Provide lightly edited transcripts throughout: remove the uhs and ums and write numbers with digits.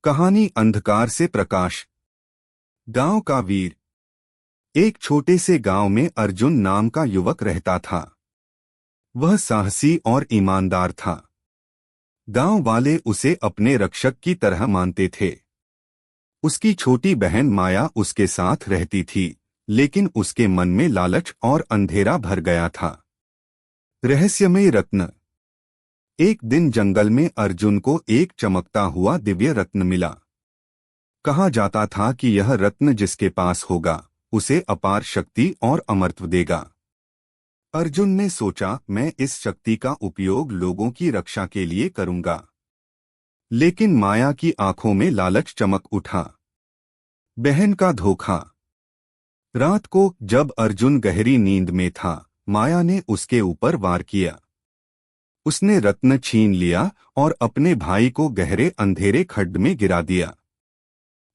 कहानी अंधकार से प्रकाश। गांव का वीर। एक छोटे से गांव में अर्जुन नाम का युवक रहता था। वह साहसी और ईमानदार था। गांव वाले उसे अपने रक्षक की तरह मानते थे। उसकी छोटी बहन माया उसके साथ रहती थी, लेकिन उसके मन में लालच और अंधेरा भर गया था। रहस्यमय रत्न। एक दिन जंगल में अर्जुन को एक चमकता हुआ दिव्य रत्न मिला। कहा जाता था कि यह रत्न जिसके पास होगा उसे अपार शक्ति और अमरत्व देगा। अर्जुन ने सोचा, मैं इस शक्ति का उपयोग लोगों की रक्षा के लिए करूंगा। लेकिन माया की आंखों में लालच चमक उठा। बहन का धोखा। रात को जब अर्जुन गहरी नींद में था, माया ने उसके ऊपर वार किया। उसने रत्न छीन लिया और अपने भाई को गहरे अंधेरे खड्ड में गिरा दिया।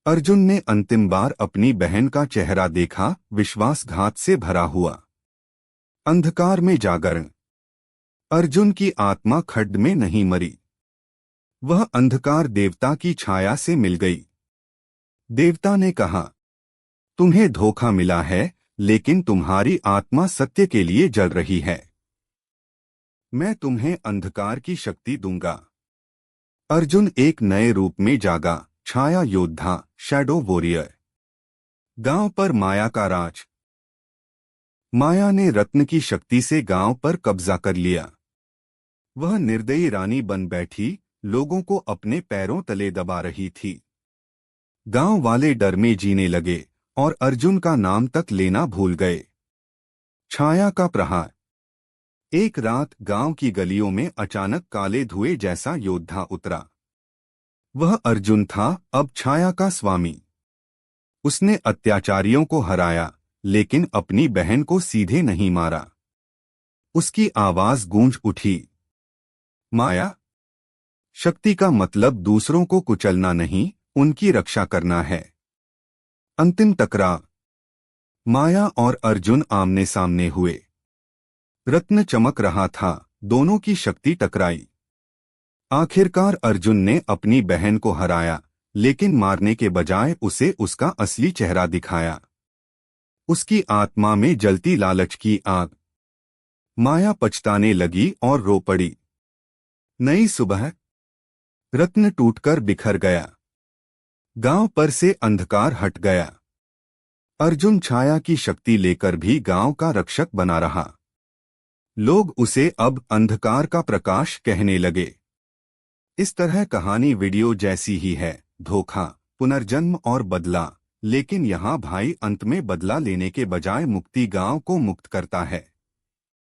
अर्जुन ने अंतिम बार अपनी बहन का चेहरा देखा, विश्वासघात से भरा हुआ। अंधकार में जागरण। अर्जुन की आत्मा खड्ड में नहीं मरी। वह अंधकार देवता की छाया से मिल गई। देवता ने कहा, तुम्हें धोखा मिला है, लेकिन तुम्हारी आत्मा सत्य के लिए जल रही है। मैं तुम्हें अंधकार की शक्ति दूंगा। अर्जुन एक नए रूप में जागा, छाया योद्धा, शैडो वॉरियर। गांव पर माया का राज। माया ने रत्न की शक्ति से गांव पर कब्जा कर लिया। वह निर्दयी रानी बन बैठी, लोगों को अपने पैरों तले दबा रही थी। गांव वाले डर में जीने लगे और अर्जुन का नाम तक लेना भूल गए। छाया का प्रहार। एक रात गांव की गलियों में अचानक काले धुएं जैसा योद्धा उतरा। वह अर्जुन था, अब छाया का स्वामी। उसने अत्याचारियों को हराया, लेकिन अपनी बहन को सीधे नहीं मारा। उसकी आवाज गूंज उठी, माया। शक्ति का मतलब दूसरों को कुचलना नहीं, उनकी रक्षा करना है। अंतिम टकराव। माया और अर्जुन आमने सामने हुए। रत्न चमक रहा था, दोनों की शक्ति टकराई। आखिरकार अर्जुन ने अपनी बहन को हराया, लेकिन मारने के बजाय उसे उसका असली चेहरा दिखाया। उसकी आत्मा में जलती लालच की आग। माया पछताने लगी और रो पड़ी। नई सुबह। रत्न टूटकर बिखर गया। गांव पर से अंधकार हट गया। अर्जुन छाया की शक्ति लेकर भी गांव का रक्षक बना रहा। लोग उसे अब अंधकार का प्रकाश कहने लगे। इस तरह कहानी वीडियो जैसी ही है, धोखा, पुनर्जन्म और बदला। लेकिन यहाँ भाई अंत में बदला लेने के बजाय मुक्ति गांव को मुक्त करता है।